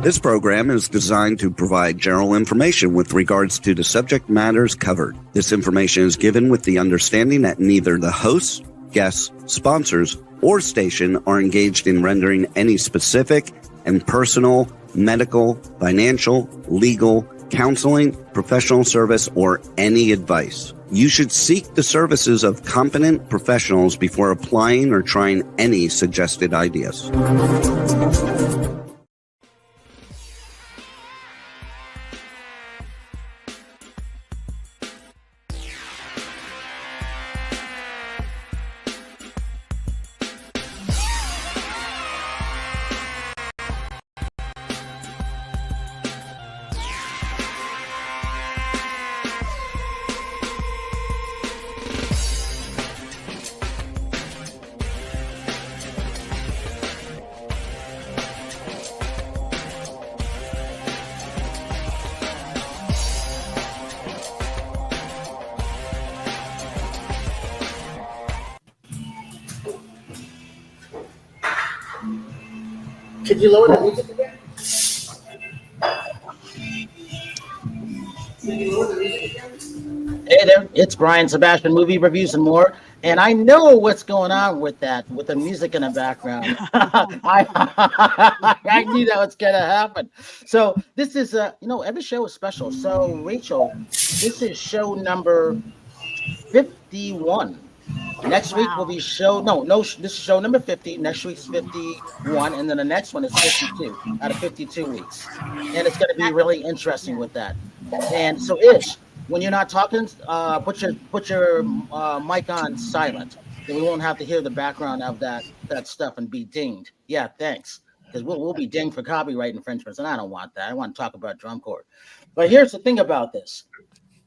This program is designed to provide general information with regards to the subject matters covered. This information is given with the understanding that neither the hosts, guests, sponsors, or station are engaged in rendering any specific and personal, medical, financial, legal, counseling, professional service, or any advice. You should seek the services of competent professionals before applying or trying any suggested ideas. Could you lower the music again? Hey there, it's Brian Sebastian, movie reviews and more. And I know what's going on with that, with the music in the background. I knew that was going to happen. So this is, every show is special. So Rachel, this is show number 51. Next week will be this is show number 50. Next week's 51, and then the next one is 52 out of 52 weeks. And it's going to be really interesting with that. And so, Ish, when you're not talking, put your mic on silent, then we won't have to hear the background of that stuff and be dinged. Yeah, thanks, because we'll be dinged for copyright infringements, and I don't want that. I want to talk about drum corps. But here's the thing about this.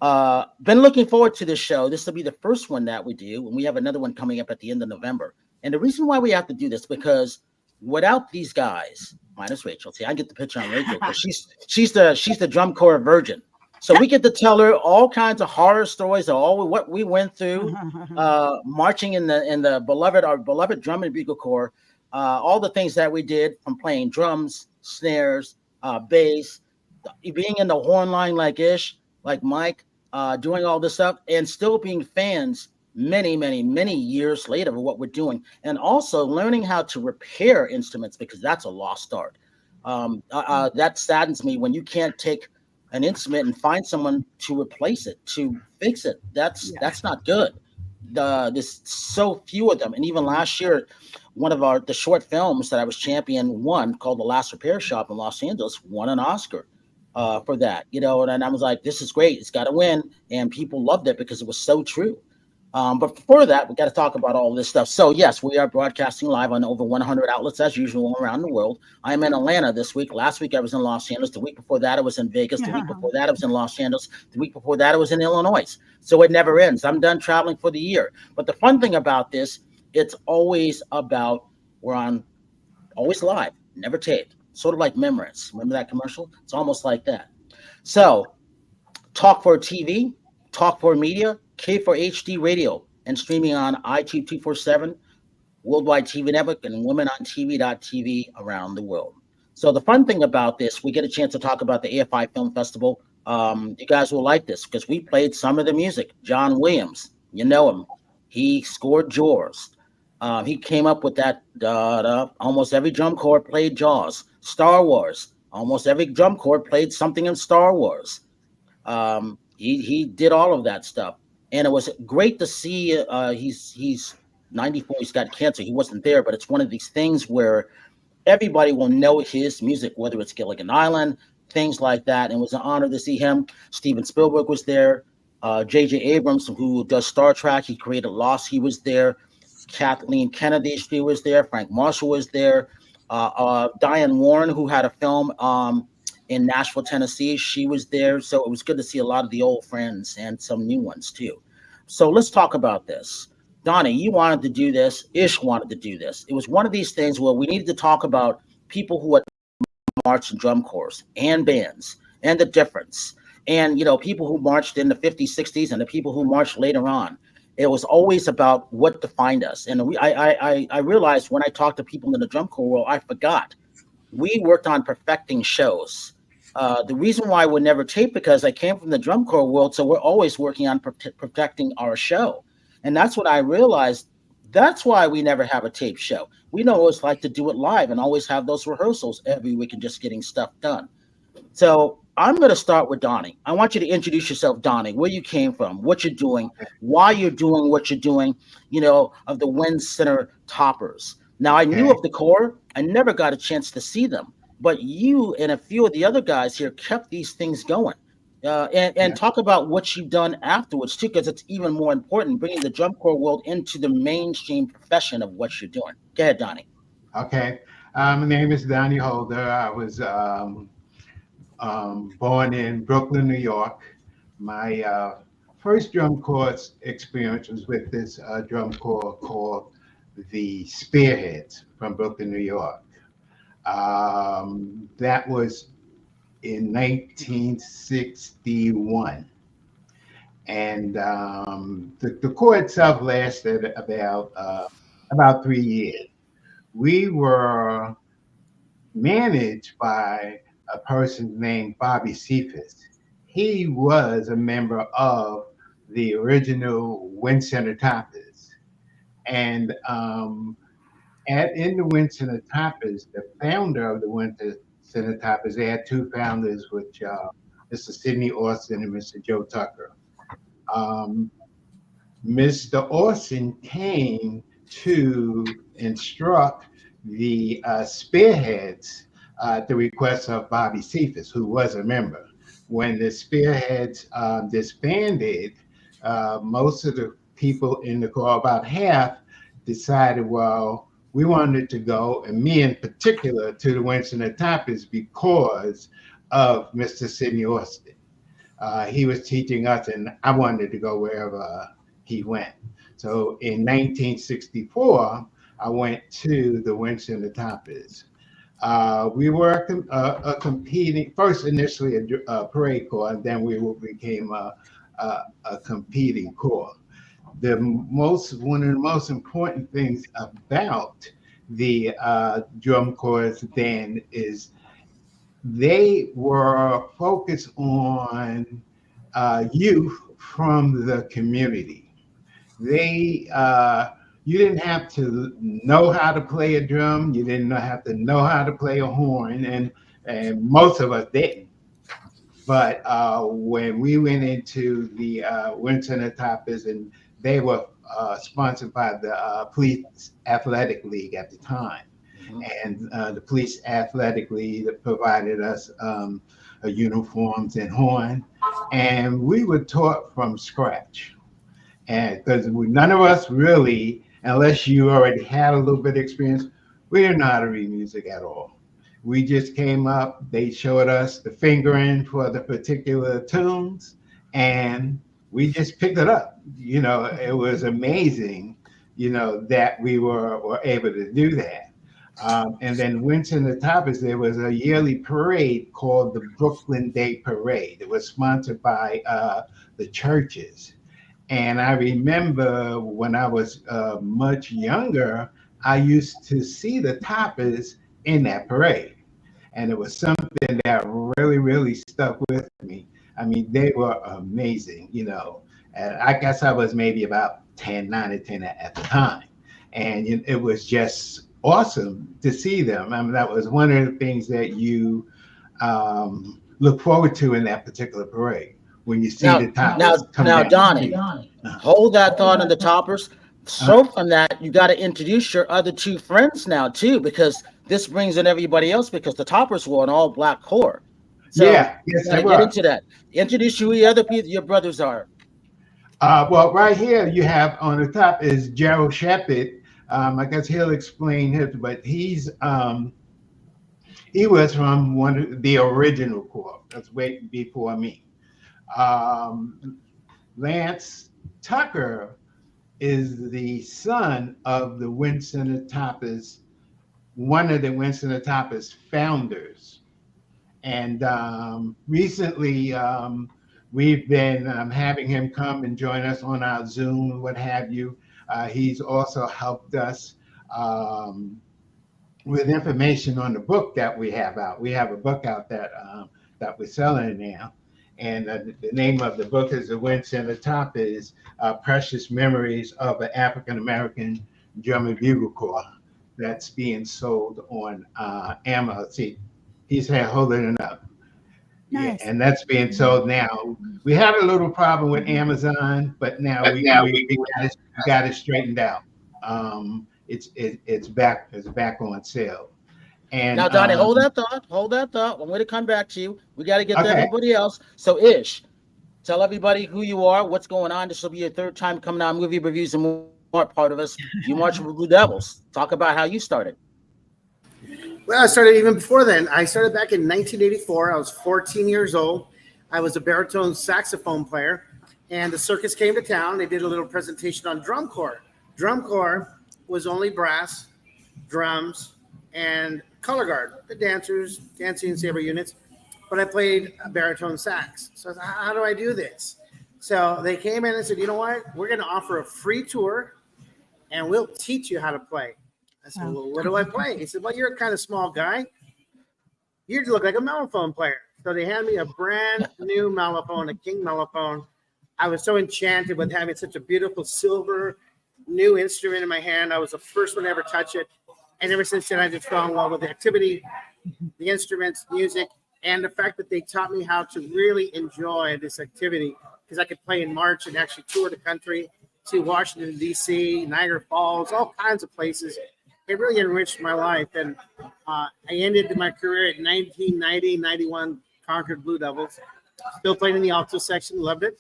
Been looking forward to this show. This will be the first one that we do, and we have another one coming up at the end of November. And the reason why we have to do this, because without these guys, minus Rachel, see, I get the picture on Rachel because she's the drum corps virgin. So we get to tell her all kinds of horror stories of what we went through, marching in our beloved drum and bugle corps, all the things that we did from playing drums, snares, bass, being in the horn line like Ish, like Mike. Doing all this stuff and still being fans many, many, many years later of what we're doing, and also learning how to repair instruments, because that's a lost art. That saddens me when you can't take an instrument and find someone to replace it, to fix it. That's not good. There's so few of them, and even last year, one of the short films that I was champion won, called The Last Repair Shop in Los Angeles, won an Oscar. For that, and I was like, this is great. It's got to win. And people loved it because it was so true. But before that, we got to talk about all this stuff. So yes, we are broadcasting live on over 100 outlets as usual around the world. I'm in Atlanta this week. Last week I was in Los Angeles. The week before that I was in Vegas. The week before that I was in Los Angeles. The week before that I was in Illinois. So it never ends. I'm done traveling for the year. But the fun thing about this, it's always about, we're on always live, never taped. Sort of like Memories. Remember that commercial? It's almost like that. So, Talk for TV, Talk for Media, K for HD Radio, and streaming on iTunes 247, Worldwide TV Network, and WomenOnTV.tv around the world. So the fun thing about this, we get a chance to talk about the AFI Film Festival. You guys will like this because we played some of the music. John Williams, you know him. He scored Jaws. He came up with that. Almost every drum corps played Jaws. Star Wars. Almost every drum corps played something in Star Wars. He did all of that stuff, and it was great to see. He's 94. He's got cancer. He wasn't there, but it's one of these things where everybody will know his music, whether it's Gilligan Island, things like that. And it was an honor to see him. Steven Spielberg was there. J.J. Abrams, who does Star Trek, he created Lost. He was there. Kathleen Kennedy, she was there. Frank Marshall was there. Diane Warren, who had a film in Nashville, Tennessee, she was there. So it was good to see a lot of the old friends and some new ones too. So let's talk about this. Donnie, you wanted to do this. Ish wanted to do this. It was one of these things where we needed to talk about people who had marched in drum corps and bands and the difference. And, people who marched in the 50s, 60s, and the people who marched later on. It was always about what defined us. And I realized when I talked to people in the drum corps world, I forgot we worked on perfecting shows. The reason why we never taped because I came from the drum corps world, so we're always working on protecting our show, and that's what I realized. That's why we never have a tape show. We know what it's like to do it live and always have those rehearsals every week and just getting stuff done. So I'm going to start with Donnie. I want you to introduce yourself, Donnie, where you came from, what you're doing, why you're doing what you're doing, of the Wynn Center Toppers. Now, I knew Okay. of the Corps. I never got a chance to see them, but you and a few of the other guys here kept these things going. And Yeah. talk about what you've done afterwards, too, because it's even more important, bringing the drum corps world into the mainstream profession of what you're doing. Go ahead, Donnie. Okay. My name is Donnie Holder. I was born in Brooklyn, New York. My first drum corps experience was with this drum corps called the Spearheads from Brooklyn, New York. That was in 1961. And the corps itself lasted about 3 years. We were managed by a person named Bobby Cephas. He was a member of the original Wynn Center Toppers. And in the Wynn Center Toppers, the founder of the Wynn Center Toppers, they had two founders, which Mr. Sidney Austin and Mr. Joe Tucker. Mr. Austin came to instruct the Spearheads at the request of Bobby Cephas, who was a member. When the Spearheads disbanded, most of the people in the corps, about half, decided, well, we wanted to go, and me in particular, to the Wynn Center Toppers because of Mr. Sidney Austin. He was teaching us, and I wanted to go wherever he went. So in 1964, I went to the Wynn Center Toppers. We were competing, first initially a parade corps, and then we became a competing corps. One of the most important things about the drum corps then is they were focused on youth from the community. You didn't have to know how to play a drum. You didn't have to know how to play a horn, and most of us didn't. But when we went into the Wynn Center Toppers, and they were sponsored by the Police Athletic League at the time. And the Police Athletic League provided us uniforms and horn, and we were taught from scratch. And because none of us really, unless you already had a little bit of experience, we didn't know how to read music at all. We just came up, they showed us the fingering for the particular tunes, and we just picked it up. It was amazing, that we were able to do that. And then Wynn Center Toppers, there was a yearly parade called the Brooklyn Day Parade. It was sponsored by the churches. And I remember when I was much younger, I used to see the Toppers in that parade. And it was something that really, really stuck with me. I mean, they were amazing, And I guess I was maybe about 9 or 10 at the time. And it was just awesome to see them. I mean, that was one of the things that you look forward to in that particular parade. When you see the Toppers come down. Donnie, hold that thought on the Toppers. So from that, you got to introduce your other two friends now too, because this brings in everybody else. Because the Toppers were an all-black corps. So yes, they get into that. Introduce who the other people your brothers are. Well, right here you have on the top is Gerald Shephard. I guess he'll explain his, but he was from one of the original corps. That's way before me. Lance Tucker is the son of the Wynn Center Toppers, one of the Wynn Center Toppers founders. And recently, we've been having him come and join us on our Zoom, what have you. He's also helped us with information on the book that we have out. We have a book out that we're selling now. And the name of the book is The Wynn Center Toppers Precious Memories of an African American Drum and Bugle Corps. That's being sold on Amazon. See, he's holding it up. Nice. Yeah, and that's being sold now. We had a little problem with Amazon, but now we got it straightened out. It's back on sale. And now, Donnie, hold that thought. I'm going to come back to you. We got to get to everybody else. So, Ish, tell everybody who you are, what's going on. This will be your third time coming on Movie Reviews and More part of us. You march with Blue Devils. Talk about how you started. Well, I started even before then. I started back in 1984. I was 14 years old. I was a baritone saxophone player, and the circus came to town. They did a little presentation on drum corps. Drum corps was only brass, drums, and color guard, the dancers, dancing and saber units. But I played a baritone sax. So I said, how do I do this? So they came in and said, you know what? We're going to offer a free tour, and we'll teach you how to play. I said, well, what do I play? He said, well, you're a kind of small guy. You look like a mellophone player. So they handed me a brand new mellophone, a King mellophone. I was so enchanted with having such a beautiful silver new instrument in my hand. I was the first one to ever touch it. And ever since then, I just fell in love with the activity, the instruments, music, and the fact that they taught me how to really enjoy this activity, because I could play in March and actually tour the country to Washington, D.C., Niagara Falls, all kinds of places. It really enriched my life. And I ended my career at 1990-91 Concord Blue Devils. Still played in the alto section, loved it.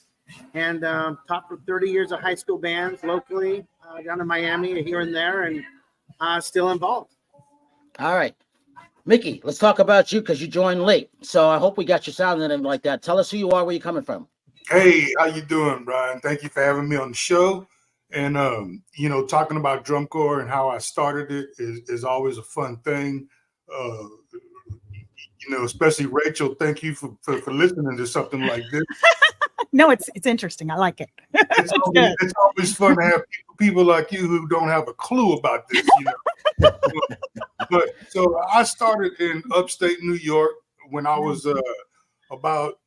And taught for 30 years of high school bands locally, down in Miami, here and there, and still involved. All right. Mickey, let's talk about you because you joined late. So I hope we got your sound and everything like that. Tell us who you are, where you're coming from. Hey, how you doing, Brian? Thank you for having me on the show. And, talking about drum corps and how I started it is always a fun thing. Especially Rachel, thank you for listening to something like this. No, it's interesting. I like it. It's always fun to have people like you who don't have a clue about this, But so I started in upstate New York when I was about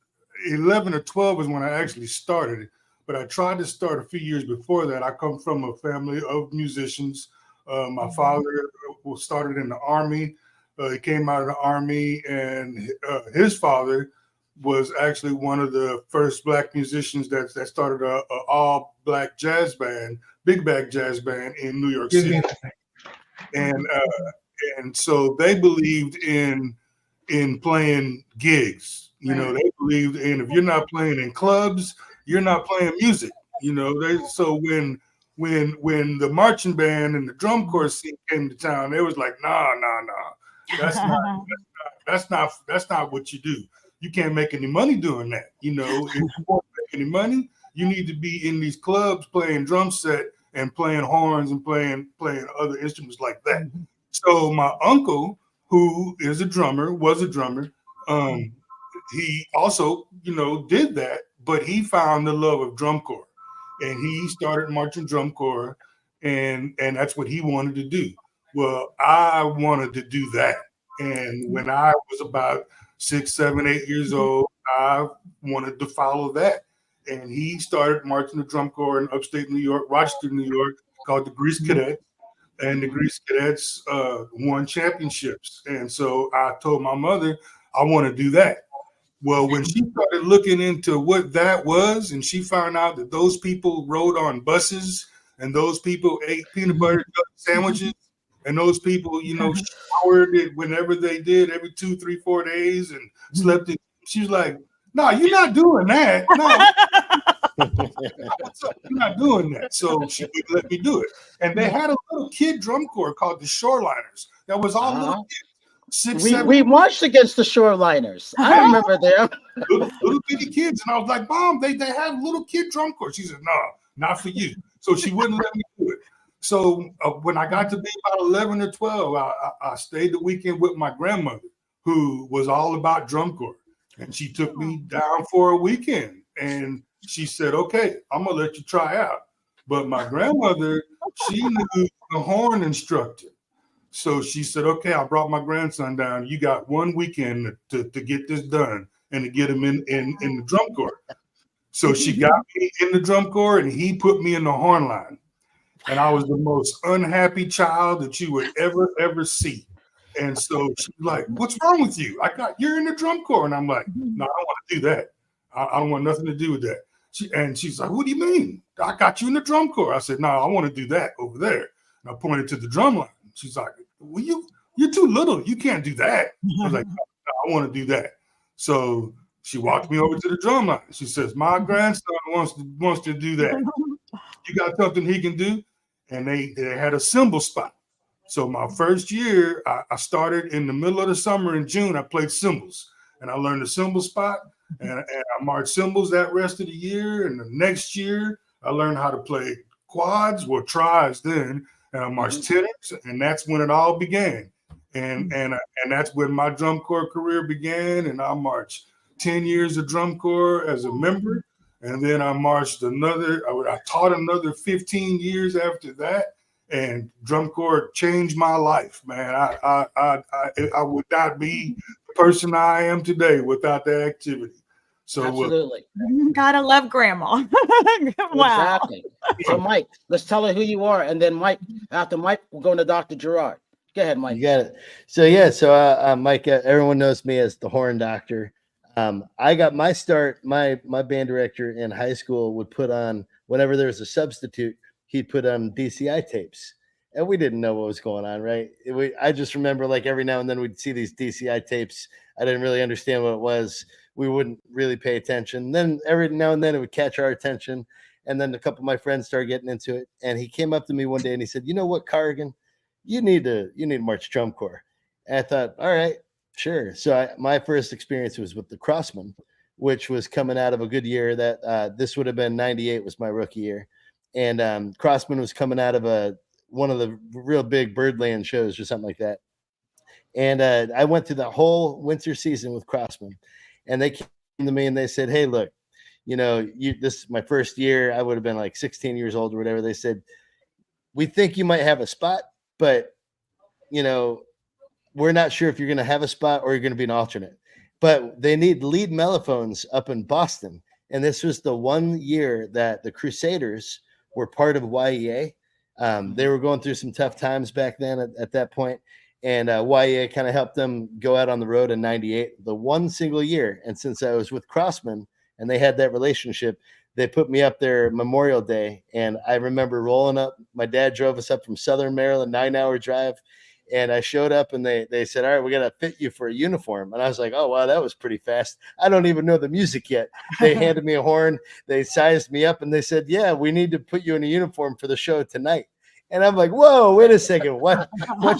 11 or 12 is when I actually started it. But I tried to start a few years before that. I come from a family of musicians. My father started in the Army. He came out of the Army, and his father was actually one of the first Black musicians that started a all-Black jazz band, big bag jazz band in New York City. And so they believed in playing gigs. They believed in, if you're not playing in clubs, you're not playing music. So when the marching band and the drum corps scene came to town, they was like, nah. That's not what you do. You can't make any money doing that. If you want to make any money, you need to be in these clubs playing drum set and playing horns and playing other instruments like that. So my uncle, who was a drummer, he also, did that, but he found the love of drum corps, and he started marching drum corps, and that's what he wanted to do. Well, I wanted to do that. And when I was about 6, 7, 8 years old, I wanted to follow that. And he started marching the drum corps in upstate New York, Rochester, New York, called the Grease Cadets. And the Grease Cadets won championships. And so I told my mother, I want to do that. Well, when she started looking into what that was, and she found out that those people rode on buses, and those people ate peanut butter sandwiches, and those people, showered it whenever they did, every 2, 3, 4 days, and slept in. She was like, no, you're not doing that. No. You're not doing that. So she would let me do it. And they had a little kid drum corps called the Shoreliners. That was all little kids. We marched against the Shoreliners. I remember them. Little bitty kids. And I was like, Mom, they had little kid drum corps. She said, no, not for you. So she wouldn't let me do it. So when I got to be about 11 or 12, I stayed the weekend with my grandmother, who was all about drum corps. And she took me down for a weekend. And she said, okay, I'm going to let you try out. But my grandmother, she knew the horn instructor. So she said, okay, I brought my grandson down. You got 1 weekend to get this done and to get him in the drum corps. So she got me in the drum corps and he put me in the horn line. And I was the most unhappy child that you would ever see. And so she's like, what's wrong with you? You're in the drum corps. And I'm like, no, I don't want to do that. I don't want nothing to do with that. She's like, what do you mean? I got you in the drum corps. I said, no, I want to do that over there. And I pointed to the drum line. She's like, well, you're too little. You can't do that. I was like, no, I want to do that. So she walked me over to the drum line. She says, my grandson wants to do that. You got something he can do? And they had a cymbal spot. So my first year, I started in the middle of the summer in June. I played cymbals. And I learned the cymbal spot. And I marched cymbals that rest of the year. And the next year, I learned how to play quads, or tries then. And I marched tenors, and that's when it all began. And that's when my drum corps career began. And I marched 10 years of drum corps as a member. And then I taught another 15 years after that. And drum corps changed my life, man. I would not be the person I am today without that activity. So absolutely. Gotta love grandma. Wow. Exactly. So Mike, let's tell her who you are. And then after Mike, we're going to Dr. Gerard. Go ahead, Mike. You got it. So Mike, everyone knows me as the horn doctor. I got my start, my band director in high school would put on, whenever there was a substitute, he'd put on DCI tapes. And we didn't know what was going on, right? I just remember, like, every now and then we'd see these DCI tapes. I didn't really understand what it was. We wouldn't really pay attention. Then every now and then it would catch our attention. And then a couple of my friends started getting into it. And he came up to me one day and he said, you know what, Carrigan, you need to march drum corps. And I thought, all right, sure. So my first experience was with the Crossmen, which was coming out of a good year. That this would have been 98 was my rookie year. And Crossman was coming out of one of the real big Birdland shows or something like that. And I went through the whole winter season with Crossman. And they came to me and they said, hey, look, this is my first year. I would have been like 16 years old or whatever. They said, we think you might have a spot, but, we're not sure if you're going to have a spot or you're going to be an alternate. But they need lead mellophones up in Boston. And this was the 1 year that the Crusaders were part of YEA. They were going through some tough times back then at that point. And YEA kind of helped them go out on the road in 98, the one single year. And since I was with Crossman and they had that relationship, they put me up there Memorial Day. And I remember rolling up. My dad drove us up from Southern Maryland, 9-hour drive. And I showed up and they said, all right, we got to fit you for a uniform. And I was like, oh, wow, that was pretty fast. I don't even know the music yet. They handed me a horn. They sized me up and they said, yeah, we need to put you in a uniform for the show tonight. And I'm like, whoa, wait a second. What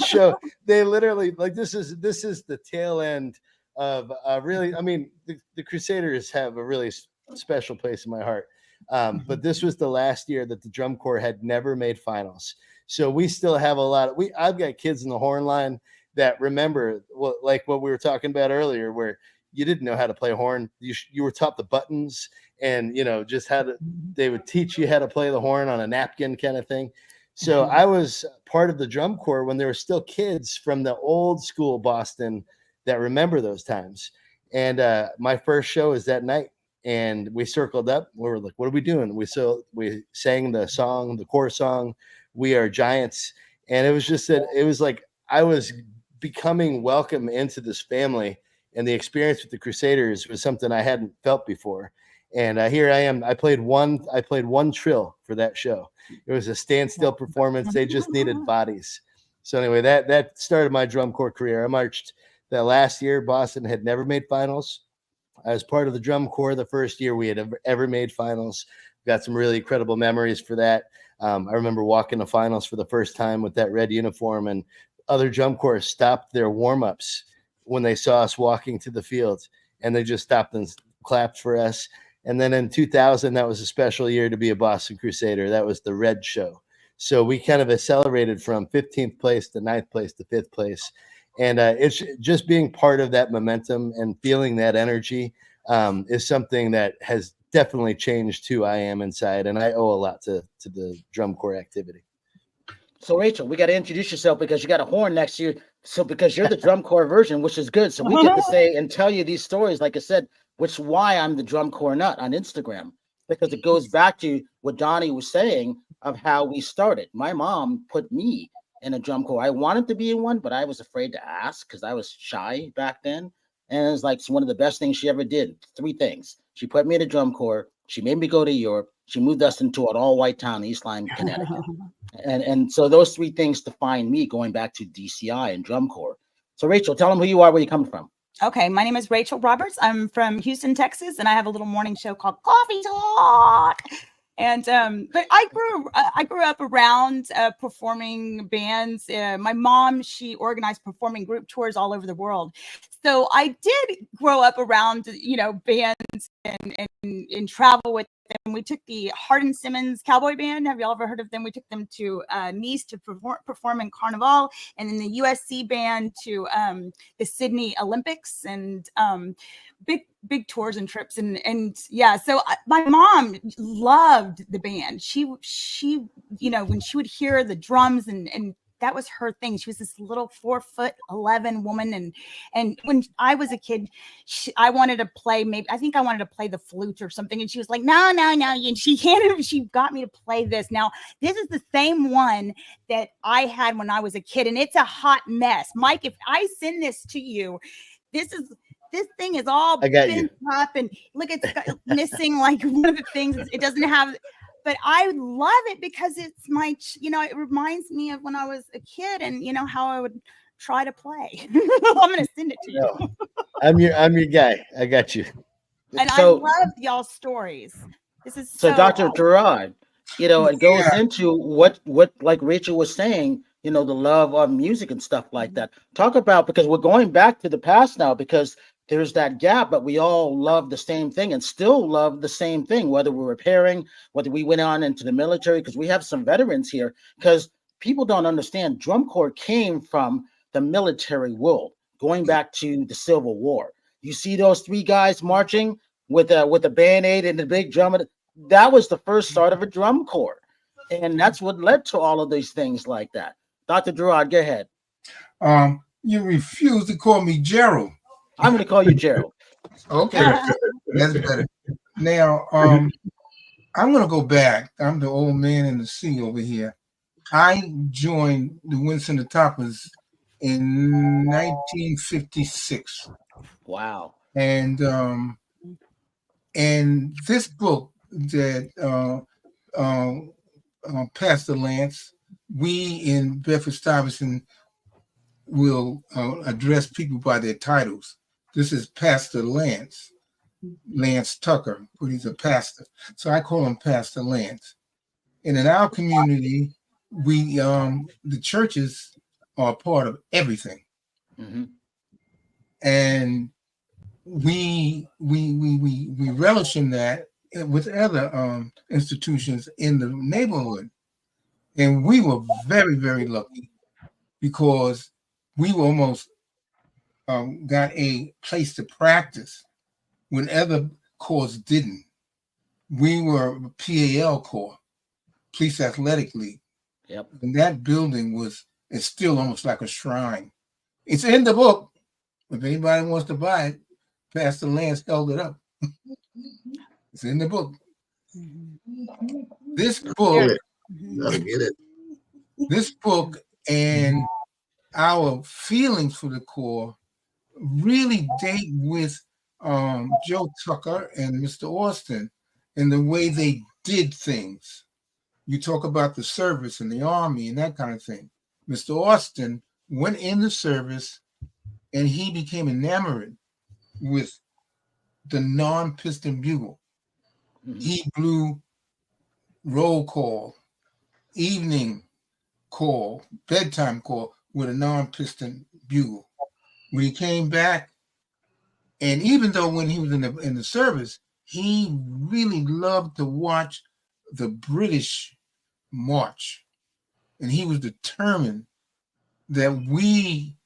show? They literally, like, this is the tail end of really, I mean, the Crusaders have a really special place in my heart. But this was the last year that the drum corps had never made finals. So we still have a lot I've got kids in the horn line that remember like what we were talking about earlier, where you didn't know how to play horn. You were taught the buttons and, just they would teach you how to play the horn on a napkin kind of thing. So I was part of the drum corps when there were still kids from the old school Boston that remember those times. And my first show is that night. And we circled up. We were like, what are we doing? We sang the song, the corps song, We Are Giants. And it was just that it was like I was becoming welcome into this family. And the experience with the Crusaders was something I hadn't felt before. And here I am. I played one trill for that show. It was a standstill performance. They just needed bodies. So anyway, that started my drum corps career. I marched that last year. Boston had never made finals. I was part of the drum corps the first year we had ever made finals. Got some really incredible memories for that. I remember walking to finals for the first time with that red uniform, and other drum corps stopped their warm-ups when they saw us walking to the field, and they just stopped and clapped for us. And then in 2000, that was a special year to be a Boston Crusader. That was the red show. So we kind of accelerated from 15th place to 9th place to 5th place. And it's just being part of that momentum and feeling that energy is something that has definitely changed who I am inside. And I owe a lot to the drum corps activity. So Rachel, we got to introduce yourself because you got a horn next to you. So because you're the drum corps version, which is good. So we get to say and tell you these stories, like I said, which is why I'm the drum corps nut on Instagram, because it goes back to what Donnie was saying of how we started. My mom put me in a drum corps. I wanted to be in one, but I was afraid to ask because I was shy back then. And it was like one of the best things she ever did. 3 things. She put me in a drum corps. She made me go to Europe. She moved us into an all-white town, East Lyme, Connecticut. And so those 3 things define me going back to DCI and drum corps. So Rachel, tell them who you are, where you come from. Okay, my name is Rachel Roberts. I'm from Houston, Texas, and I have a little morning show called Coffee Talk. And but I grew up around performing bands. My mom, she organized performing group tours all over the world. So I did grow up around, bands and travel with them. We took the Hardin Simmons Cowboy Band. Have you all ever heard of them? We took them to Nice to perform in Carnival, and then the USC band to the Sydney Olympics, and big tours and trips. And yeah, so my mom loved the band. She when she would hear the drums and that was her thing. She was this little 4'11" woman. And when I was a kid, I wanted to play, I think I wanted to play the flute or something. And she was like, no. And she got me to play this. Now, this is the same one that I had when I was a kid. And it's a hot mess. Mike, if I send this to you, this thing is all bent up, and look, it's missing like one of the things. It doesn't have. But I love it because it's it reminds me of when I was a kid and, how I would try to play. I'm going to send it to you. I'm your guy. I got you. And I love y'all's stories. This is so Dr. awesome. Gerard, it goes into what like Rachel was saying, the love of music and stuff like that. Talk about, because we're going back to the past now, because there's that gap, but we all love the same thing and still love the same thing, whether we're repairing, whether we went on into the military, because we have some veterans here, because people don't understand drum corps came from the military world, going back to the Civil War. You see those 3 guys marching with a Band-Aid and the big drum. That was the first start of a drum corps. And that's what led to all of these things like that. Dr. Gerard, go ahead. You refuse to call me Gerald. I'm going to call you Gerald. Okay, that's better. Now, I'm going to go back. I'm the old man in the sea over here. I joined the Wynn Center Toppers in 1956. Wow. And this book that Pastor Lance, we in Bedford-Stuyvesant will address people by their titles. This is Pastor Lance Tucker, but he's a pastor. So I call him Pastor Lance. And in our community, we the churches are a part of everything. Mm-hmm. And we relish in that with other institutions in the neighborhood. And we were very, very lucky because we were almost got a place to practice when other corps didn't. We were PAL Corps, Police Athletic League. Yep. And that building it's still almost like a shrine. It's in the book. If anybody wants to buy it, Pastor Lance held it up. It's in the book. This book, gotta get it. This book and our feelings for the Corps really date with Joe Tucker and Mr. Austin and the way they did things. You talk about the service and the Army and that kind of thing. Mr. Austin went in the service and he became enamored with the non-piston bugle. Mm-hmm. He blew roll call, evening call, bedtime call with a non-piston bugle. When he came back, and even though when he was in the service, he really loved to watch the British march. And he was determined that we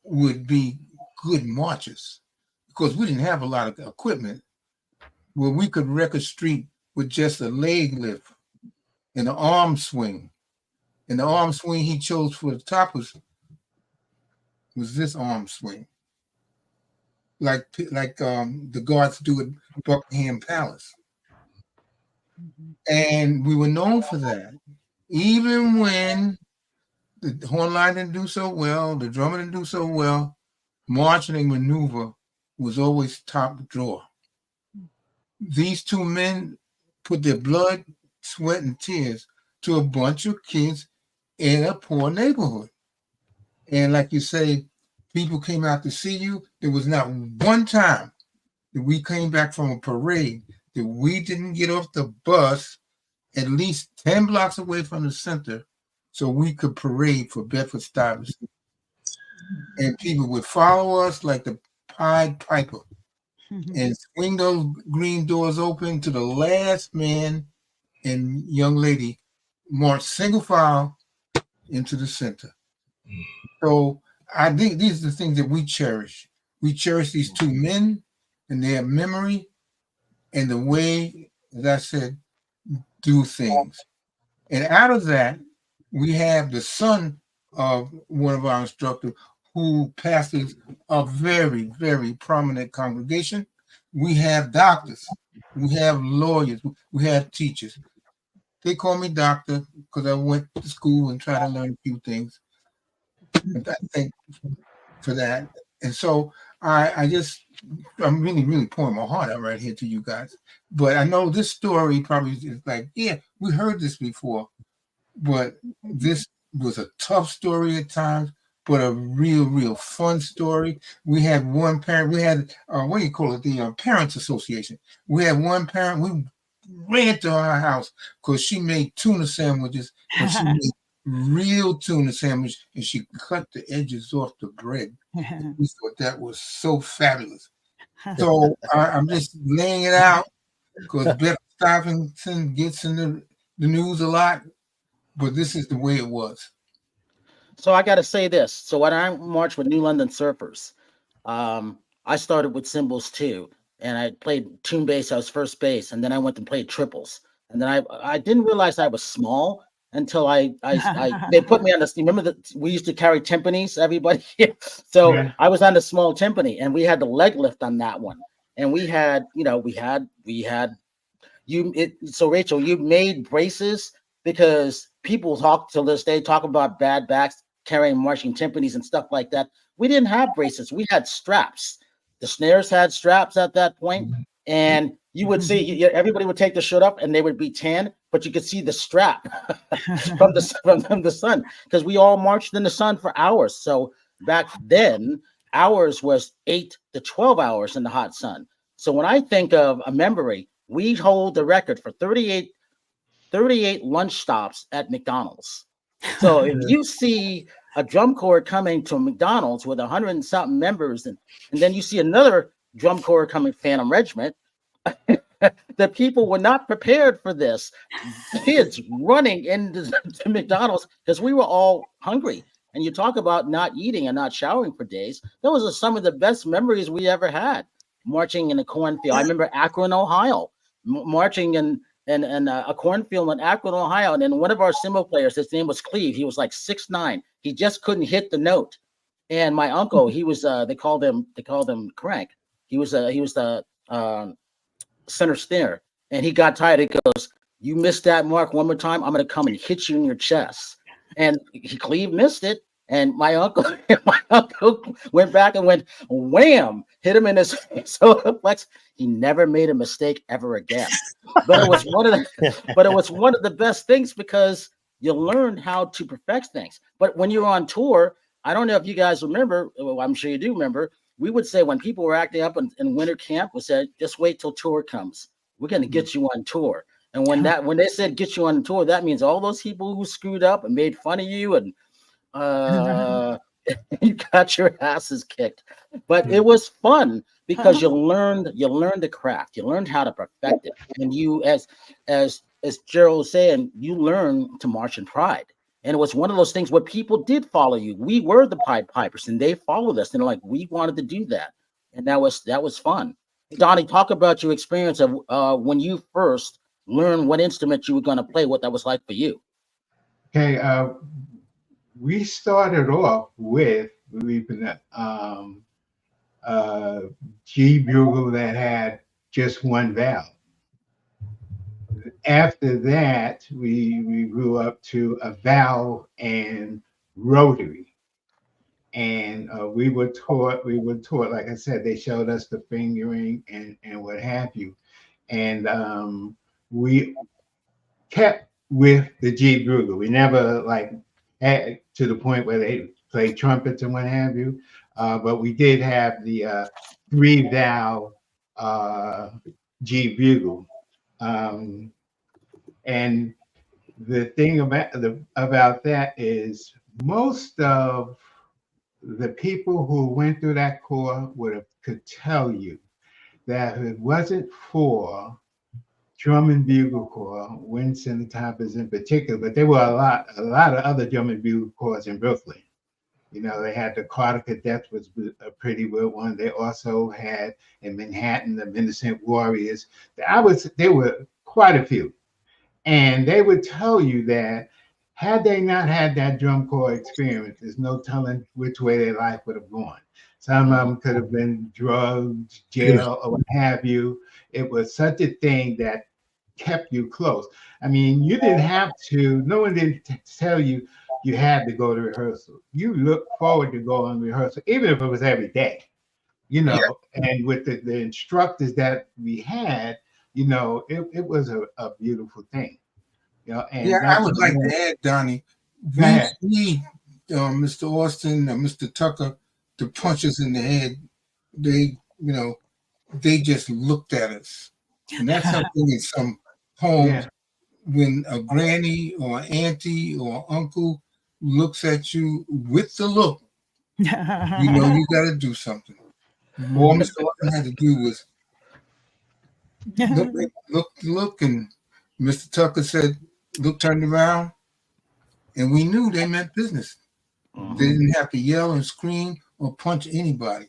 would be good marchers because we didn't have a lot of equipment where we could wreck a street with just a leg lift and an arm swing And the arm swing he chose for the toppers was this arm swing, like the guards do at Buckingham Palace. And we were known for that. Even when the horn line didn't do so well, the drummer didn't do so well, marching and maneuver was always top drawer. These two men put their blood, sweat, and tears to a bunch of kids in a poor neighborhood. And like you say, people came out to see you. There was not one time that we came back from a parade that we didn't get off the bus at least 10 blocks away from the center so we could parade for Bedford Stuyvesant. And people would follow us like the Pied Piper and swing those green doors open to the last man and young lady march single file into the center. So I think these are the things that we cherish. We cherish these two men and their memory and the way, as I said, do things. And out of that, we have the son of one of our instructors who pastors a very, very prominent congregation. We have doctors, we have lawyers, we have teachers. They call me doctor because I went to school and tried to learn a few things. I think for that. And so I'm really, really pouring my heart out right here to you guys. But I know this story probably is like, yeah, we heard this before, but this was a tough story at times, but a real, real fun story. We had one parent, we had, what do you call it? The Parents Association. We had one parent, we ran to her house because she made tuna sandwiches, and she made real tuna sandwich, and she cut the edges off the bread. We thought that was so fabulous. So I'm just laying it out because Bedford Stuyvesant gets in the news a lot, but this is the way it was. So I got to say this. So when I marched with New London Surfers, I started with cymbals too, and I played tune bass. I was first bass, and then I went and played triples, and then I didn't realize I was small until they put me on the. Remember that we used to carry timpanis, everybody. So yeah. I was on the small timpani, and we had the leg lift on that one, and we had you. So Rachel, you made braces because people talk till this day talk about bad backs carrying marching timpanis and stuff like that. We didn't have braces. We had straps. The snares had straps at that point, and you would see everybody would take the shirt up and they would be tan, but you could see the strap from the sun because we all marched in the sun for hours. So back then, hours was 8 to 12 hours in the hot sun. So when I think of a memory, we hold the record for 38 lunch stops at McDonald's. So if you see a drum corps coming to McDonald's with 100 and something members, and then you see another drum corps coming, Phantom Regiment, the people were not prepared for this. Kids running into McDonald's because we were all hungry. And you talk about not eating and not showering for days. Those are some of the best memories we ever had. Marching in a cornfield. I remember Akron, Ohio, marching in a cornfield in Akron, Ohio. And then one of our cymbal players, his name was Cleve. He was like 6'9". He just couldn't hit the note. And my uncle, he was they called him Crank. He was the center snare. And he got tired. He goes, "You missed that mark one more time, I'm gonna come and hit you in your chest." And Cleve missed it. And my uncle went back and went wham, hit him in his solar plex. He never made a mistake ever again. But it was one of the best things because you learned how to perfect things. But when you're on tour, I don't know if you guys remember, well, I'm sure you do remember, we would say when people were acting up in winter camp, we said, just wait till tour comes. We're going to get you on tour. And when they said get you on tour, that means all those people who screwed up and made fun of you and you got your asses kicked. But it was fun because you learned the craft. You learned how to perfect it. And you, as Gerald was saying, you learn to march in pride. And it was one of those things where people did follow you. We were the Pied Pipers and they followed us. And like, we wanted to do that. And that was fun. Donnie, talk about your experience of when you first learned what instrument you were going to play, what that was like for you. Okay, we started off with, believe it or not, G bugle that had just one valve. After that, we grew up to a valve and rotary. And we were taught, like I said, they showed us the fingering and what have you. And we kept with the G bugle. We never like had to the point where they played trumpets and what have you. But we did have the 3-valve G bugle. And the thing about that is most of the people who went through that corps could tell you that if it wasn't for Drum and Bugle Corps, Wynn Center Toppers in particular, but there were a lot of other Drum and Bugle Corps in Brooklyn. You know, they had the Carter Cadets was a pretty good one. They also had in Manhattan the Innocent Warriors. There were quite a few. And they would tell you that had they not had that drum corps experience, there's no telling which way their life would have gone. Some of them could have been drugs, jail, or what have you. It was such a thing that kept you close. I mean, you didn't have to, no one didn't tell you you had to go to rehearsal. You looked forward to go on rehearsal, even if it was every day, you know. And with the instructors that we had, you know, it was a beautiful thing. You know, and I would like to add, Donnie, we need Mr. Austin and Mr. Tucker to punch us in the head. They, you know, they just looked at us. And that's something in some homes when a granny or auntie or uncle looks at you with the look, you know you got to do something. All Mr. Austin had to do was look, and Mr. Tucker said, look, turned around, and we knew they meant business. They didn't have to yell and scream or punch anybody.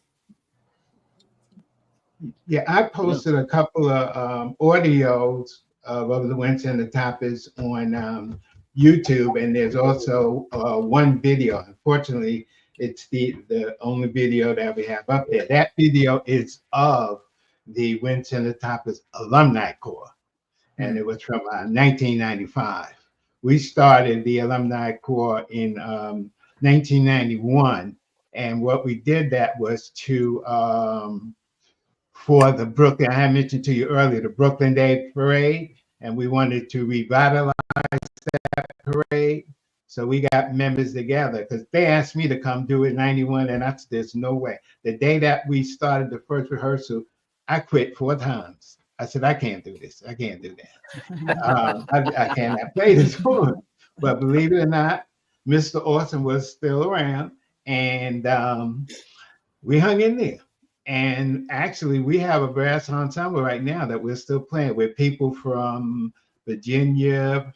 Yeah, I posted a couple of audios of the Wynn Center Toppers on YouTube, and there's also one video. Unfortunately, it's the only video that we have up there. That video is of the Wynn Center Toppers Alumni Corps, and it was from 1995. We started the Alumni Corps in 1991, and what we did that was to for the Brooklyn, I had mentioned to you earlier, the Brooklyn Day Parade, and we wanted to revitalize that parade. So we got members together because they asked me to come do it in 91, and there's no way. The day that we started the first rehearsal, I quit 4 times. I said, I can't do this. I can't do that. I cannot play this horn. But believe it or not, Mr. Austin was still around, and we hung in there. And actually, we have a brass ensemble right now that we're still playing with people from Virginia,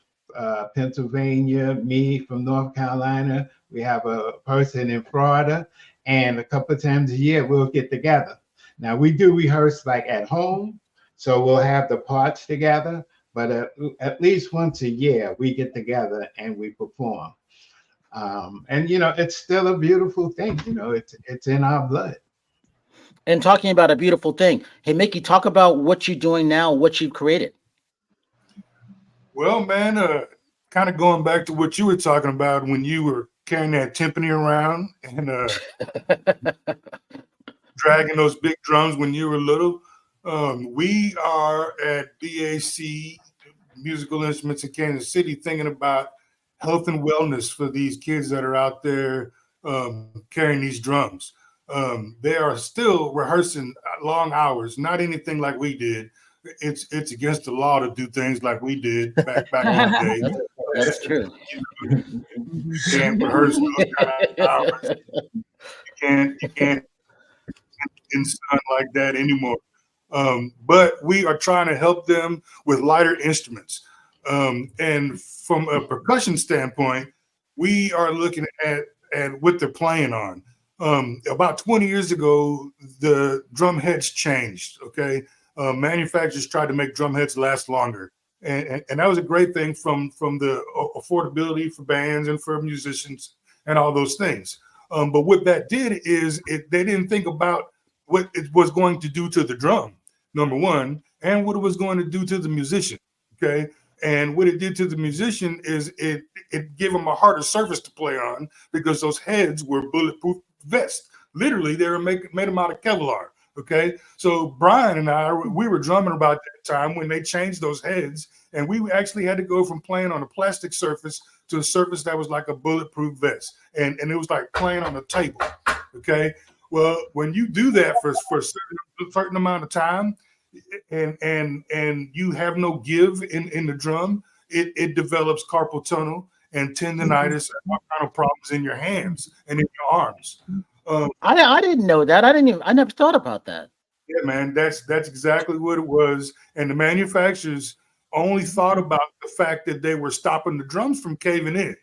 Pennsylvania, me from North Carolina. We have a person in Florida, and a couple of times a year we'll get together. Now we do rehearse like at home, so we'll have the parts together, but at least once a year we get together and we perform. And you know, it's still a beautiful thing. You know, it's in our blood. And talking about a beautiful thing, hey Mickey, talk about what you're doing now, what you've created. Well, man, kind of going back to what you were talking about when you were carrying that timpani around and dragging those big drums when you were little. We are at BAC Musical Instruments in Kansas City thinking about health and wellness for these kids that are out there carrying these drums. They are still rehearsing long hours, not anything like we did. It's against the law to do things like we did back in the day. That's true. You can't rehearse those kind of hours. You can't in sun like that anymore. But we are trying to help them with lighter instruments. And from a percussion standpoint, we are looking at what they're playing on. About 20 years ago, the drum heads changed, okay? Manufacturers tried to make drum heads last longer. And that was a great thing from the affordability for bands and for musicians and all those things. But what that did is they didn't think about what it was going to do to the drum, number one, and what it was going to do to the musician. Okay. And what it did to the musician is it gave them a harder surface to play on because those heads were bulletproof vests. Literally, they were made them out of Kevlar. Okay. So Brian and I, we were drumming about that time when they changed those heads, and we actually had to go from playing on a plastic surface to a surface that was like a bulletproof vest. And it was like playing on a table. Okay. Well, when you do that for a certain amount of time, and you have no give in the drum, it develops carpal tunnel and tendonitis and all kind of problems in your hands and in your arms. I didn't know that. I never thought about that. Yeah, man, that's exactly what it was. And the manufacturers only thought about the fact that they were stopping the drums from caving in,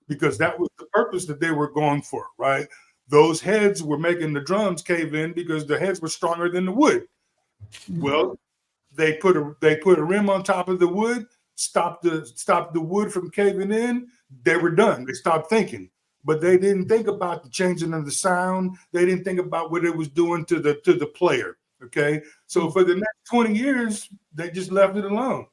because that was the purpose that they were going for, right? Those heads were making the drums cave in because the heads were stronger than the wood. Well, they put a rim on top of the wood, stopped the wood from caving in. They were done. They stopped thinking, but they didn't think about the changing of the sound. They didn't think about what it was doing to the player. Okay, so for the next 20 years, they just left it alone.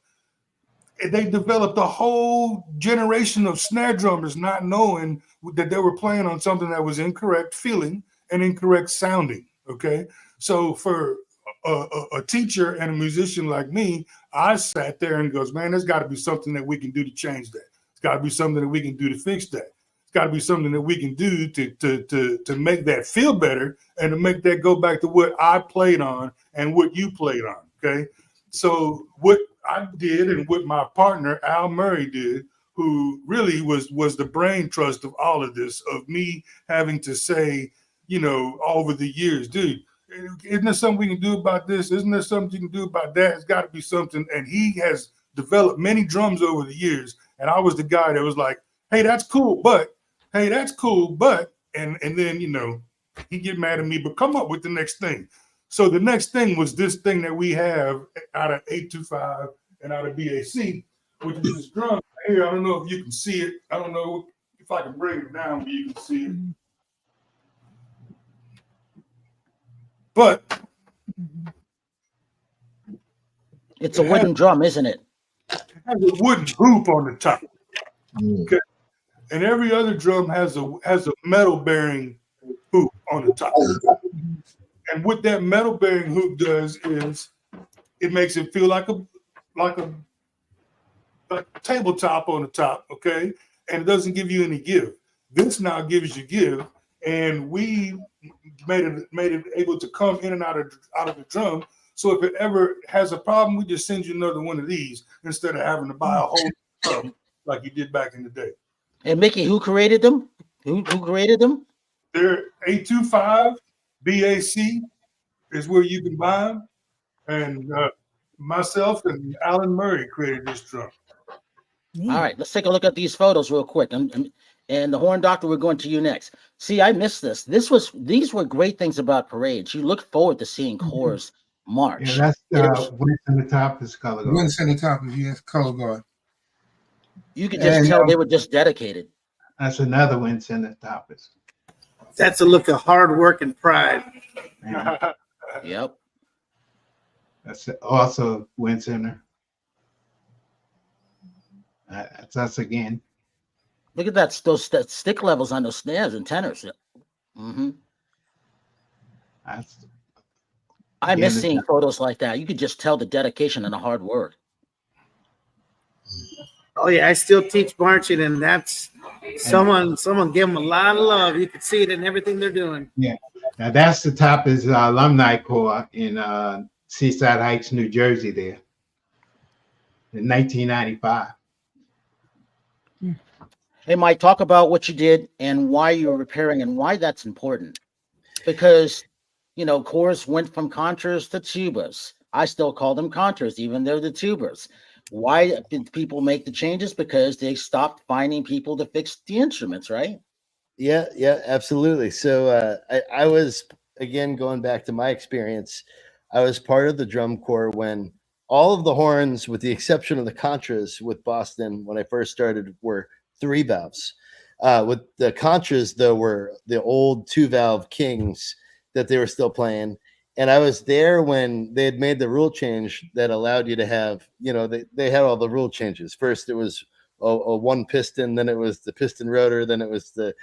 And they developed a whole generation of snare drummers not knowing that they were playing on something that was incorrect feeling and incorrect sounding. Okay, so for a teacher and a musician like me, I sat there and goes, man, there's got to be something that we can do to change that. It's got to be something that we can do to fix that. It's got to be something that we can do to make that feel better and to make that go back to what I played on and what you played on. Okay, so what I did and what my partner Al Murray did, who really was the brain trust of all of this, of me having to say, over the years, dude, isn't there something we can do about this? Isn't there something you can do about that? It's got to be something. And he has developed many drums over the years. And I was the guy that was like, hey, that's cool, but and then, he get mad at me, but come up with the next thing. So the next thing was this thing that we have out of 825 and out of BAC, which is this drum here. I don't know if you can see it. I don't know if I can bring it down where you can see it. But it's a wooden drum, isn't it? It has a wooden hoop on the top. Okay. And every other drum has a metal bearing hoop on the top. And what that metal bearing hoop does is it makes it feel like a tabletop on the top, okay? And it doesn't give you any give. This now gives you give, and we made it able to come in and out of the drum. So if it ever has a problem, we just send you another one of these instead of having to buy a whole drum like you did back in the day. And Mickey, who created them? Who created them? They're 825 BAC is where you can buy them. And myself and Alan Murray created this drum. All right, let's take a look at these photos real quick. And the Horn Doctor, we're going to you next. See, I missed this. These were great things about parades. You look forward to seeing Corps march. Yeah, that's Wynn Center Toppers color guard. Wynn Center Toppers, yes, color guard. You could just tell they were just dedicated. That's another Wynn Center Toppers. That's a look of hard work and pride. Yep. That's also Wynn Center. That's us again. Look at that, those stick levels on those snares and tenors. Mm-hmm. I miss seeing photos like that. You could just tell the dedication and the hard work. Oh yeah, I still teach marching, and that's someone give them a lot of love. You can see it in everything they're doing. Yeah, now that's the Toppers Alumni Corps in Seaside Heights, New Jersey. There in 1995. Hey, Mike, talk about what you did and why you're repairing and why that's important. Because, Corps went from contras to tubas. I still call them contras, even though they're the tubas. Why did people make the changes? Because they stopped finding people to fix the instruments, right? Yeah, absolutely. So I was, again, going back to my experience, I was part of the drum corps when all of the horns, with the exception of the contras with Boston when I first started, were 3 valves. With the contras, though, were the old 2-valve Kings that they were still playing. And I was there when they had made the rule change that allowed you to have, they had all the rule changes. First, it was a 1 piston, then it was the piston rotor, then it was the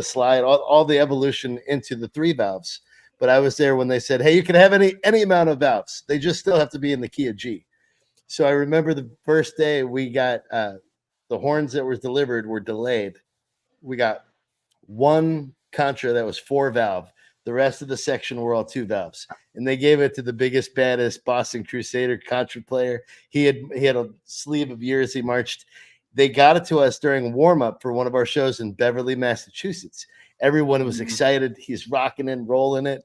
slide, all the evolution into the 3 valves. But I was there when they said, hey, you can have any amount of valves. They just still have to be in the key of G. So I remember the first day we got the horns that were delivered were delayed. We got 1 contra that was 4-valve. The rest of the section were all 2 valves, and they gave it to the biggest, baddest Boston Crusader contra player. He had a sleeve of years he marched. They got it to us during warm up for one of our shows in Beverly, Massachusetts. Everyone was excited. He's rocking and rolling it.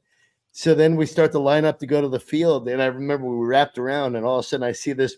So then we start to line up to go to the field, and I remember we wrapped around, and all of a sudden I see this.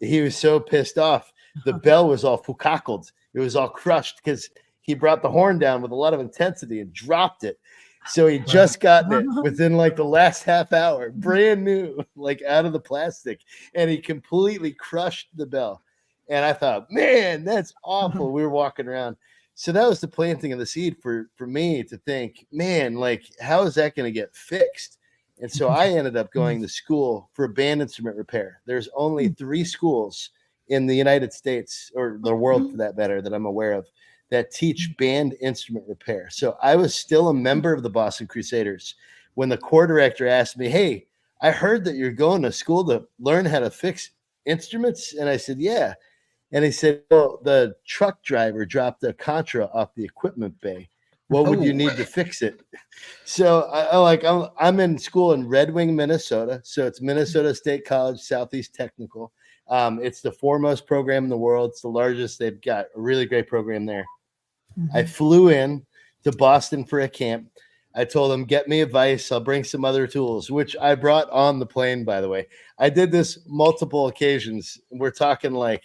He was so pissed off. The bell was all fukackled. It was all crushed because he brought the horn down with a lot of intensity and dropped it. So he just gotten it within like the last half hour, brand new, like out of the plastic, and he completely crushed the bell. And I thought, man, that's awful. We were walking around. So that was the planting of the seed for me to think, man, like, how is that going to get fixed? And so I ended up going to school for band instrument repair. There's only 3 schools in the United States, or the world for that matter, that I'm aware of, that teach band instrument repair. So I was still a member of the Boston Crusaders when the corps director asked me, hey, I heard that you're going to school to learn how to fix instruments. And I said, yeah. And he said, well, the truck driver dropped a contra off the equipment bay. What would you need to fix it? So I'm in school in Red Wing, Minnesota. So it's Minnesota State College, Southeast Technical. It's the foremost program in the world. It's the largest. They've got a really great program there. I flew in to Boston for a camp. I told them, get me a vise. I'll bring some other tools, which I brought on the plane, by the way. I did this multiple occasions. We're talking like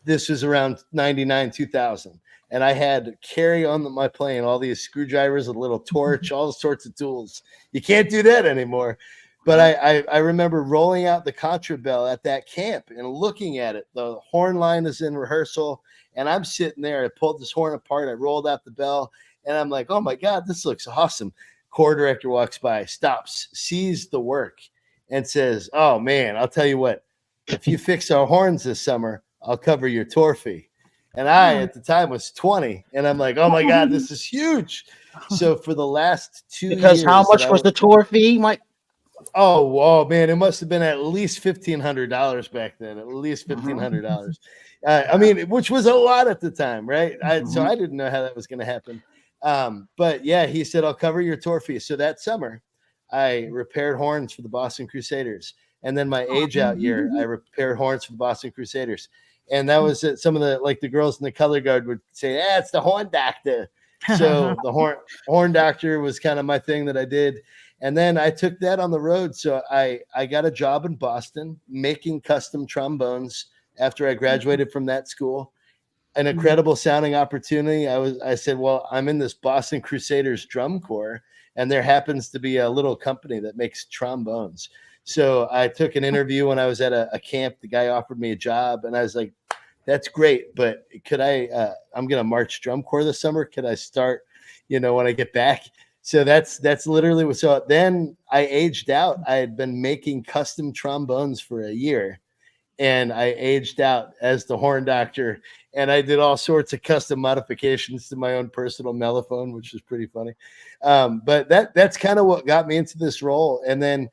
this was around 99, 2000. And I had to carry on my plane all these screwdrivers, a little torch, all sorts of tools. You can't do that anymore. But I remember rolling out the contra bell at that camp and looking at it. The horn line is in rehearsal, and I'm sitting there. I pulled this horn apart. I rolled out the bell, and I'm like, oh, my God, this looks awesome. Corps director walks by, stops, sees the work, and says, oh, man, I'll tell you what. If you fix our horns this summer, I'll cover your tour fee. And I, at the time, was 20, and I'm like, oh, my God, this is huge. So for the last 2 years. Because how much was the tour fee, Mike? Oh, man, it must have been at least $1,500 back then, at least $1,500. I mean, which was a lot at the time, right? So I didn't know how that was going to happen. But, yeah, he said, I'll cover your tour fee. So that summer, I repaired horns for the Boston Crusaders. And then my age-out year, I repaired horns for the Boston Crusaders. And that was some of the girls in the color guard would say, it's the horn doctor. So the horn doctor was kind of my thing that I did. And then I took that on the road. So I got a job in Boston making custom trombones after I graduated from that school. An incredible sounding opportunity. I said, well, I'm in this Boston Crusaders drum corps, and there happens to be a little company that makes trombones. So I took an interview when I was at a camp. The guy offered me a job, and I was like, that's great, but could I'm going to march drum corps this summer. Could I start, when I get back? So that's literally what. So then I aged out. I had been making custom trombones for a year, and I aged out as the horn doctor, and I did all sorts of custom modifications to my own personal mellophone, which was pretty funny. But that's kind of what got me into this role. And then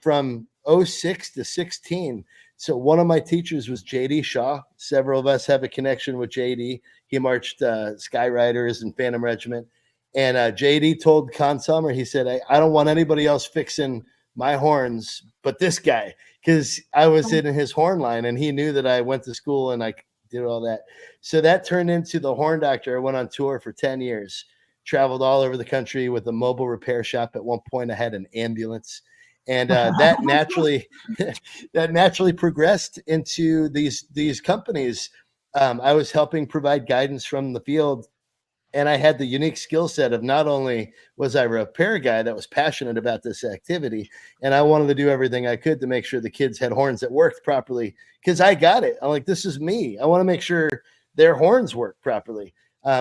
from 06 to 16, so one of my teachers was J.D. Shaw. Several of us have a connection with J.D. He marched Skyriders and Phantom Regiment. And J.D. told Con Summer, he said, I don't want anybody else fixing my horns but this guy, because I was in his horn line, and he knew that I went to school and I did all that. So that turned into the horn doctor. I went on tour for 10 years, traveled all over the country with a mobile repair shop. At one point, I had an ambulance. And that naturally progressed into these companies. I was helping provide guidance from the field And I had the unique skill set of not only was I a repair guy that was passionate about this activity, and I wanted to do everything I could to make sure the kids had horns that worked properly, because I got it. I'm like, this is me. I want to make sure their horns work properly.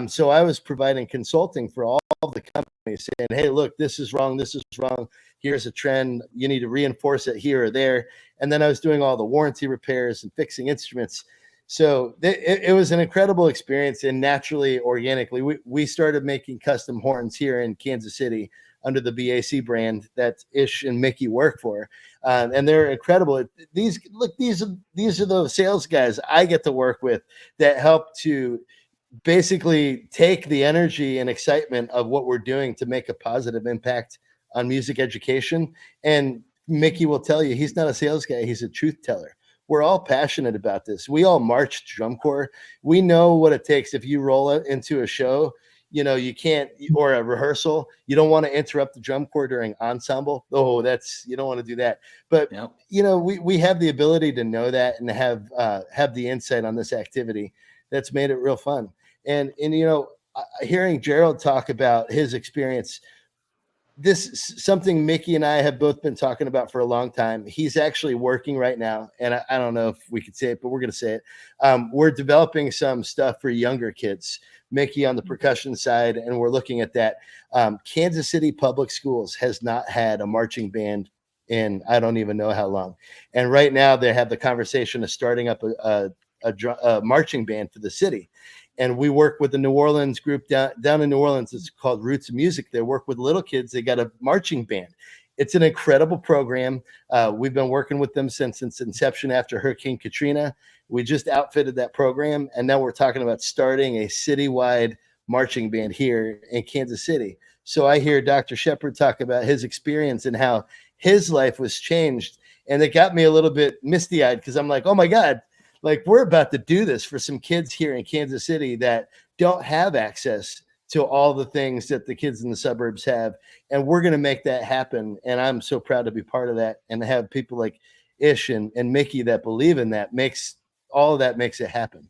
So I was providing consulting for all the companies saying, hey, look, this is wrong. This is wrong. Here's a trend. You need to reinforce it here or there. And then I was doing all the warranty repairs and fixing instruments. So it was an incredible experience. And naturally, organically, we started making custom horns here in Kansas City under the BAC brand that Ish and Mickey work for. And they're incredible. These are the sales guys I get to work with that help to basically take the energy and excitement of what we're doing to make a positive impact on music education. And Mickey will tell you, he's not a sales guy. He's a truth teller. We're all passionate about this. We all marched drum corps. We know what it takes. If you roll it into a show, you know, you can't, or a rehearsal, you don't want to interrupt the drum corps during ensemble. Oh, you don't want to do that. But, you know, we have the ability to know that and have the insight on this activity that's made it real fun. And you know, hearing Gerald talk about his experience, this is something Mickey and I have both been talking about for a long time. He's actually working right now, and I don't know if we could say it, but we're going to say it. We're developing some stuff for younger kids, Mickey on the percussion side, and we're looking at that. Kansas City Public Schools has not had a marching band in I don't even know how long. And right now they have the conversation of starting up a marching band for the city. And we work with the New Orleans group down in New Orleans. It's called Roots of Music. They work with little kids. They got a marching band. It's an incredible program. We've been working with them since its inception after Hurricane Katrina. We just outfitted that program. And now we're talking about starting a citywide marching band here in Kansas City. So I hear Dr. Shephard talk about his experience and how his life was changed. And it got me a little bit misty-eyed because I'm like, oh my God, like we're about to do this for some kids here in Kansas City that don't have access to all the things that the kids in the suburbs have. And we're going to make that happen. And I'm so proud to be part of that and to have people like Ish and Mickey that believe in that makes it happen.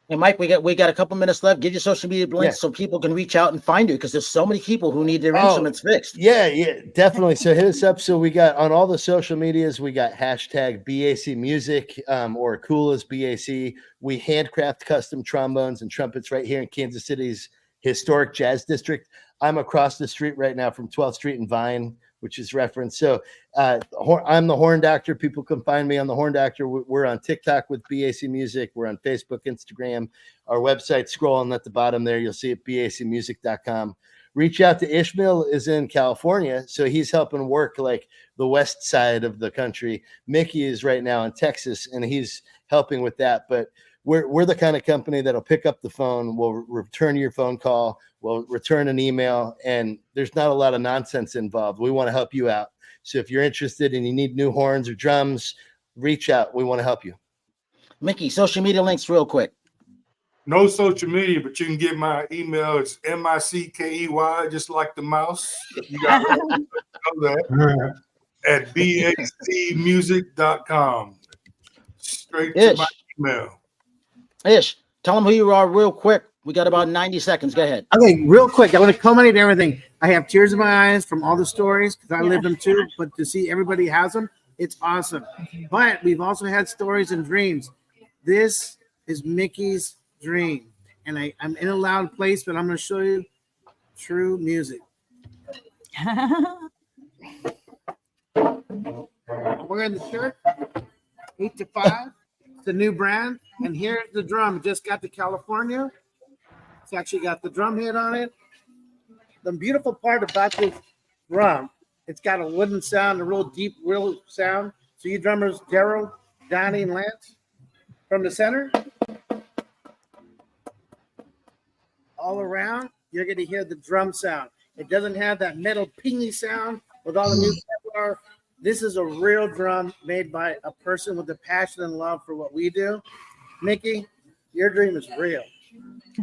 And Mike, we got a couple minutes left. Give your social media links so people can reach out and find you, because there's so many people who need their instruments fixed. Yeah, definitely. So hit us up. So we got on all the social medias, we got hashtag BAC Music or cool as BAC. We handcraft custom trombones and trumpets right here in Kansas City's historic jazz district. I'm across the street right now from 12th Street and Vine, which is referenced. So I'm the Horn Doctor. People can find me on the Horn Doctor. We're on TikTok with BAC Music. We're on Facebook, Instagram. Our website, scrolling at the bottom there, you'll see it, bacmusic.com. Reach out to Ishmael is in California, so he's helping work like the west side of the country. Mickey is right now in Texas, and he's helping with that. But we're the kind of company that'll pick up the phone, will return your phone call, will return an email, and there's not a lot of nonsense involved. We want to help you out. So if you're interested and you need new horns or drums, reach out. We want to help you. Mickey, social media links real quick. No social media, but you can get my email. It's MICKEY, just like the mouse. You got to know that. At bacmusic.com. Straight to my email. Ish, tell them who you are real quick. We got about 90 seconds. Go ahead. Okay, real quick. I want to culminate everything. I have tears in my eyes from all the stories because I live them too. But to see everybody has them, it's awesome. But we've also had stories and dreams. This is Mickey's dream. And I'm in a loud place, but I'm going to show you true music. We're in the shirt, 8 to 5. It's a new brand. And here's the drum. It just got to California. It's actually got the drum head on it. The beautiful part about this drum, it's got a wooden sound, a real deep, real sound. So you drummers, Gerald, Donnie, and Lance, from the center, all around, you're going to hear the drum sound. It doesn't have that metal pingy sound with all the new Kevlar. This is a real drum made by a person with a passion and love for what we do. Mickey, your dream is real.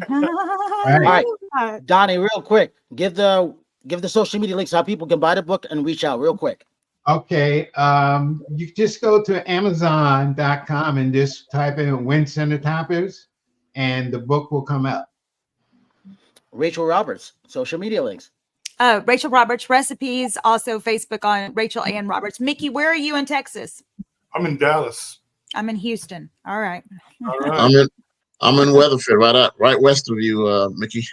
All right, Donnie, real quick, give the social media links how people can buy the book and reach out real quick. Okay, you just go to Amazon.com and just type in Wynn Center Toppers, and the book will come up. Rachel Roberts, social media links. Rachel Roberts Recipes, also Facebook on Rachel Ann Roberts. Mickey, where are you in Texas? I'm in Dallas. I'm in Houston. All right. All right. I'm in Weatherford, right west of you, Mickey.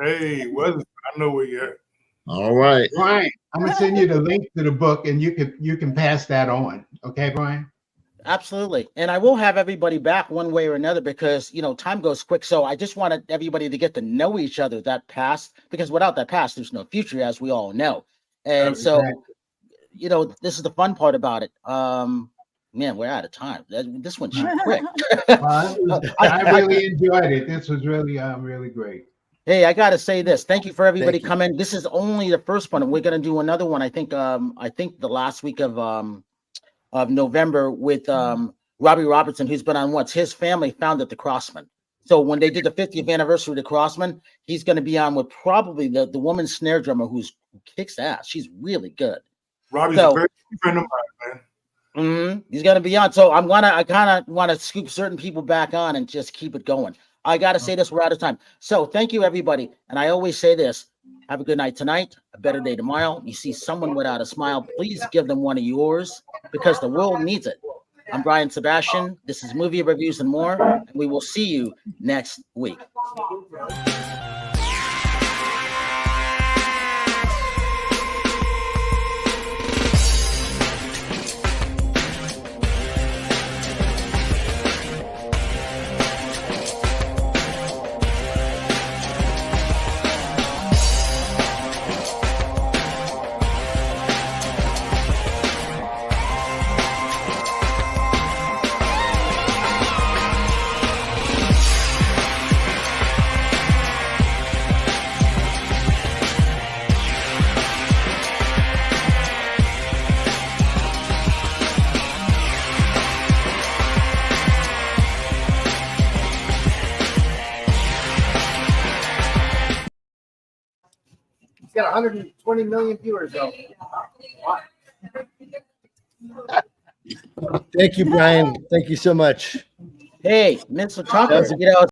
Hey, Weatherford, I know where you're at. All right. Brian, I'm gonna send you the link to the book, and you can pass that on. Okay, Brian? Absolutely. And I will have everybody back one way or another because, time goes quick. So I just wanted everybody to get to know each other that past, because without that past, there's no future, as we all know. And so, this is the fun part about it. Man, we're out of time. This one's quick. I really enjoyed it. This was really, really great. Hey, I got to say this. Thank you for everybody coming. This is only the first one, and we're going to do another one. I think the last week of November with Robbie Robertson, who's been on his family founded the Crossmen. So when they did the 50th anniversary of the Crossmen, he's going to be on with probably the woman snare drummer who kicks ass. She's really good. Robbie's a very good friend of mine, man. He's going to be on. So I kind of want to scoop certain people back on and just keep it going. I got to say this, we're out of time. So thank you, everybody. And I always say this, have a good night tonight, a better day tomorrow. You see someone without a smile, please give them one of yours because the world needs it. I'm Brian Sebastian. This is Movie Reviews and More, and we will see you next week. Got 120 million viewers, though. Thank you, Brian. Thank you so much. Hey, Mr. Tucker,